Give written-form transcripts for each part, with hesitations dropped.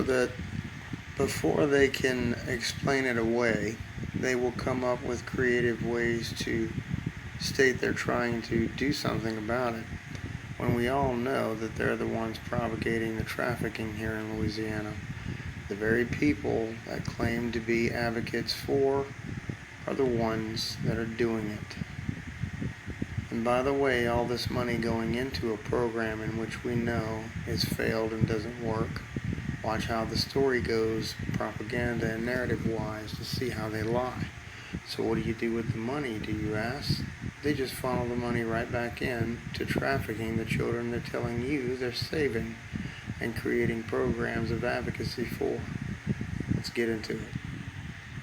so that before they can explain it away, they will come up with creative ways to state they're trying to do something about it, when we all know that they're the ones propagating the trafficking here in Louisiana. The very people that claim to be advocates for are the ones that are doing it. And by the way, all this money going into a program in which we know has failed and doesn't work, watch how the story goes, propaganda and narrative-wise, to see how they lie. So what do you do with the money, do you ask? They just funnel the money right back in to trafficking the children they're telling you they're saving and creating programs of advocacy for. Let's get into it.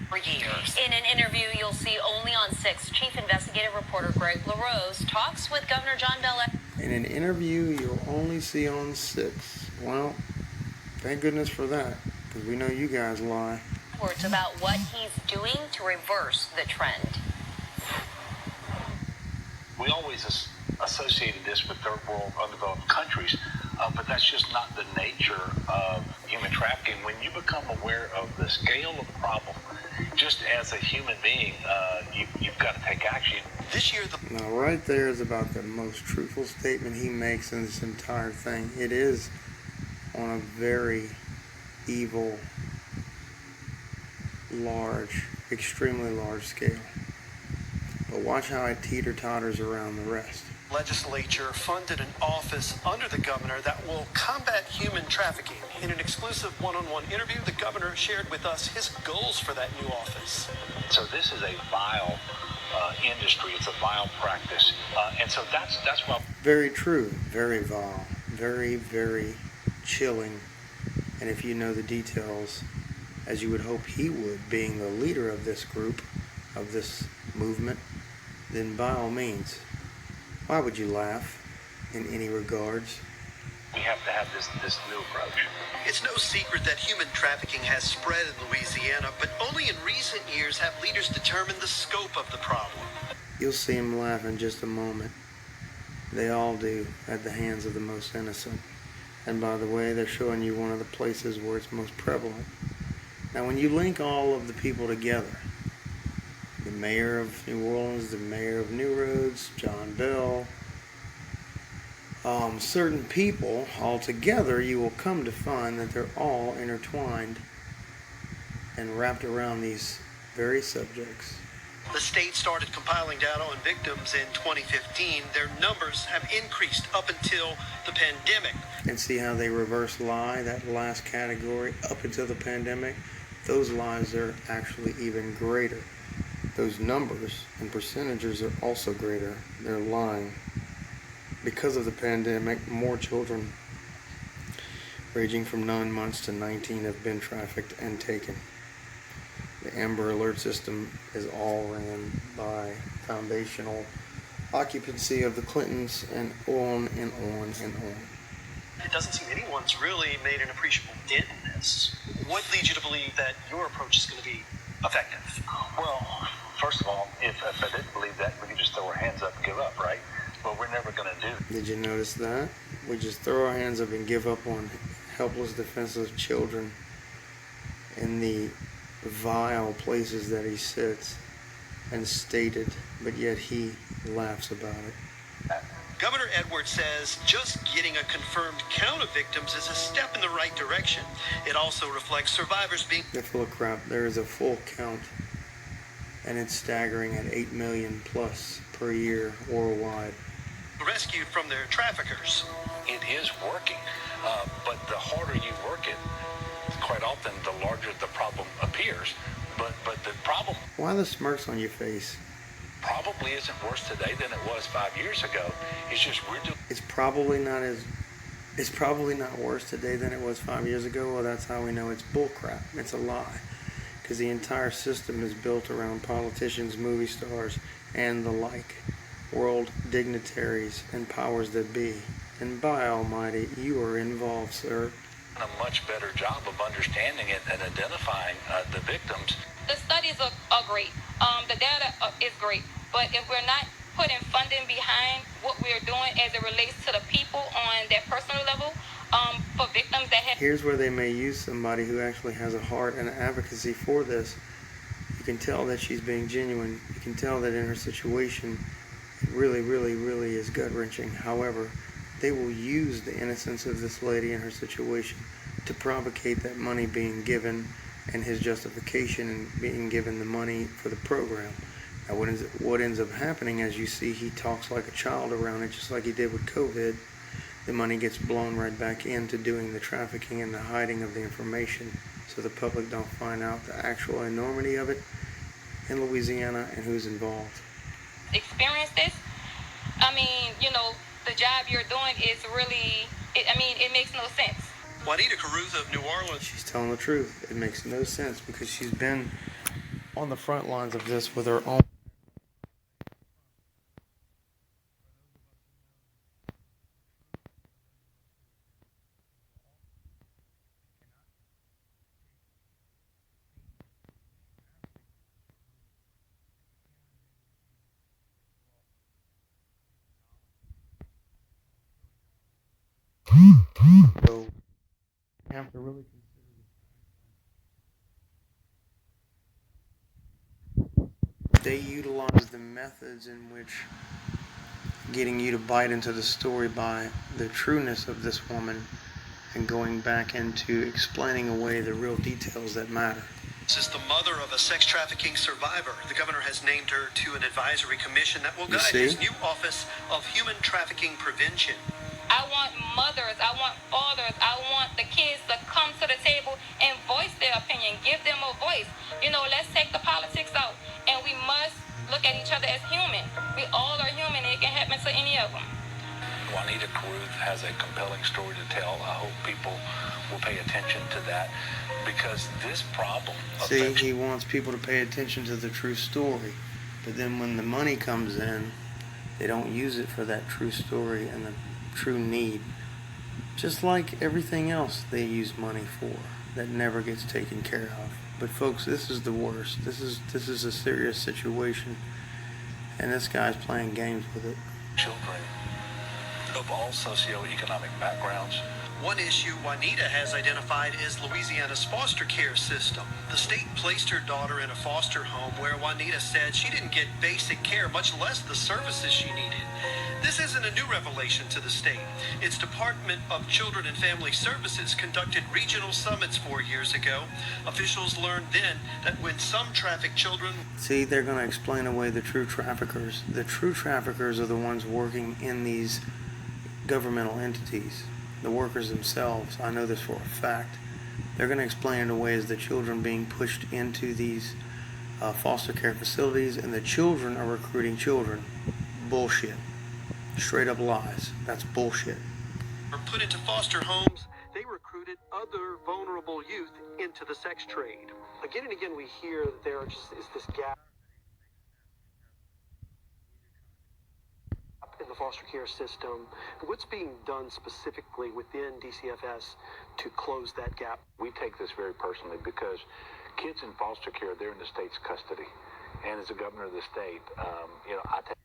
For years. In an interview you'll see only on 6, Chief Investigative Reporter Greg LaRose talks with Governor John Bel. In an interview you'll only see on 6. Well, thank goodness for that, because we know you guys lie. Words about what he's doing to reverse the trend. We always associated this with third world undeveloped countries, but that's just not the nature of human trafficking. When you become aware of the scale of the problem, just as a human being, you've got to take action. This year, Now, right there is about the most truthful statement he makes in this entire thing. It is on a very evil, large, extremely large scale. But watch how it teeter-totters around the rest. Legislature funded an office under the governor that will combat human trafficking. In an exclusive one-on-one interview, the governor shared with us his goals for that new office. So this is a vile industry. It's a vile practice. And so that's why... Very true. Very vile. Very, very chilling. And if you know the details, as you would hope he would, being the leader of this group, of this movement, then by all means, why would you laugh in any regards? We have to have this new approach. It's no secret that human trafficking has spread in Louisiana, but only in recent years have leaders determined the scope of the problem. You'll see him laugh in just a moment. They all do, at the hands of the most innocent. And by the way, they're showing you one of the places where it's most prevalent. Now, when you link all of the people together, the mayor of New Orleans, the mayor of New Roads, John Bell, certain people all together, you will come to find that they're all intertwined and wrapped around these very subjects. The state started compiling data on victims in 2015. Their numbers have increased up until the pandemic. And see how they reverse lie, that last category, up until the pandemic? Those lies are actually even greater. Those numbers and percentages are also greater. They're lying. Because of the pandemic, more children ranging from 9 months to 19 have been trafficked and taken. The Amber Alert system is all ran by foundational occupancy of the Clintons, and on and on and on. It doesn't seem anyone's really made an appreciable dent in this. What leads you to believe that your approach is going to be effective? Well, first of all, if I didn't believe that, we could just throw our hands up and give up, right? But we're never going to do that. Did you notice that? We just throw our hands up and give up on helpless, defenseless children in the vile places that he sits and stated, but yet he laughs about it. Governor Edwards says just getting a confirmed count of victims is a step in the right direction. It also reflects survivors being... They're full of crap. There is a full count, and it's staggering at 8 million plus per year worldwide. Rescued from their traffickers. It is working, but the harder you work it, quite often the larger the problem appears. But the problem... Why the smirks on your face? Probably isn't worse today than it was 5 years ago. It's just we're doing... It's probably not worse today than it was 5 years ago. Well, that's how we know it's bullcrap. It's a lie. Because the entire system is built around politicians, movie stars, and the like. World dignitaries and powers that be. And by almighty, you are involved, sir. A much better job of understanding it and identifying the victims. The studies are great. The data is great. But if we're not putting funding behind what we're doing as it relates to the people on their personal level, for victims that have. Here's where they may use somebody who actually has a heart and advocacy for this. You can tell that she's being genuine. You can tell that in her situation, it really, really, really is gut-wrenching. However, they will use the innocence of this lady and her situation to provocate that money being given and his justification in being given the money for the program. Now, what ends up happening, as you see, he talks like a child around it, just like he did with COVID. The money gets blown right back into doing the trafficking and the hiding of the information, so the public don't find out the actual enormity of it in Louisiana and who's involved. Experience this. I mean, the job you're doing is really, it makes no sense. Juanita Caruza of New Orleans. She's telling the truth. It makes no sense because she's been on the front lines of this with her own. So you have to really consider they utilize the methods in which getting you to bite into the story by the trueness of this woman and going back into explaining away the real details that matter. This is the mother of a sex trafficking survivor. The governor has named her to an advisory commission that will guide his new Office of Human Trafficking Prevention. I want mothers, I want fathers, I want the kids to come to the table and voice their opinion, give them a voice. Let's take the politics out, and we must look at each other as human. We all are human, and it can happen to any of them. Juanita Caruth has a compelling story to tell. I hope people will pay attention to that, because this problem See, he wants people to pay attention to the true story, but then when the money comes in, they don't use it for that true story and the true need. Just like everything else they use money for that never gets taken care of. But folks, this is the worst. This is a serious situation, and this guy's playing games with it. children of all socioeconomic backgrounds. One issue Juanita has identified is Louisiana's foster care system. The state placed her daughter in a foster home where Juanita said she didn't get basic care, much less the services she needed. This isn't a new revelation to the state. Its Department of Children and Family Services conducted regional summits 4 years ago. Officials learned then that when some trafficked children... See, they're going to explain away the true traffickers. The true traffickers are the ones working in these governmental entities. The workers themselves, I know this for a fact, they're going to explain it away as the children being pushed into these foster care facilities, and the children are recruiting children. Bullshit. Straight up lies. That's bullshit. ...are put into foster homes. They recruited other vulnerable youth into the sex trade. Again and again we hear that there is this gap in the foster care system. What's being done specifically within DCFS to close that gap? We take this very personally because kids in foster care, they're in the state's custody. And as a governor of the state, I take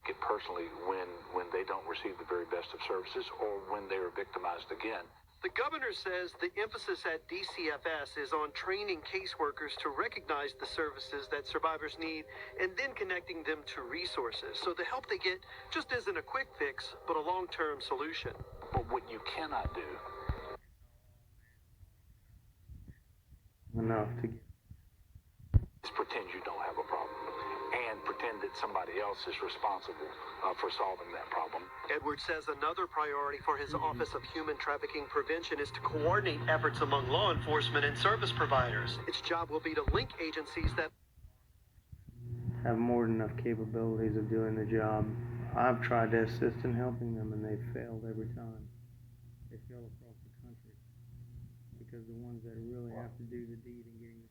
it personally when they don't receive the very best of services or when they are victimized again. The governor says the emphasis at DCFS is on training caseworkers to recognize the services that survivors need and then connecting them to resources. So the help they get just isn't a quick fix, but a long-term solution. But what you cannot do Enough to get. is pretend you don't have a problem and pretend that somebody else is responsible for solving that problem. Edwards says another priority for his Office of Human Trafficking Prevention is to coordinate efforts among law enforcement and service providers. Its job will be to link agencies that have more than enough capabilities of doing the job. I've tried to assist in helping them, and they've failed every time. They fail across the country because the ones that really have to do the deed and getting the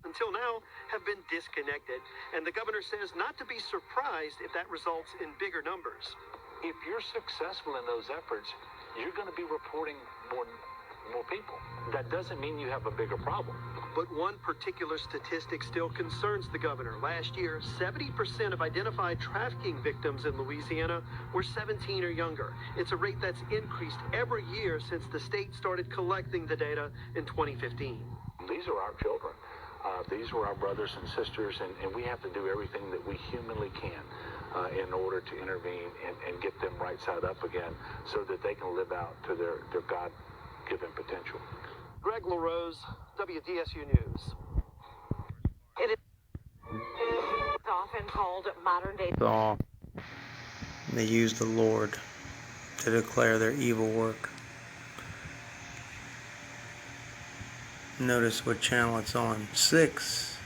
until now have been disconnected, and the governor says not to be surprised if that results in bigger numbers. If you're successful in those efforts, you're going to be reporting more people. That doesn't mean you have a bigger problem. But one particular statistic still concerns the governor. Last year, 70% of identified trafficking victims in Louisiana were 17 or younger. It's a rate that's increased every year since the state started collecting the data in 2015. These are our children. These were our brothers and sisters, and we have to do everything that we humanly can in order to intervene and get them right side up again so that they can live out to their God-given potential. Greg LaRose, WDSU News. It is often called modern-day. They use the Lord to declare their evil work. Notice what channel it's on. 6.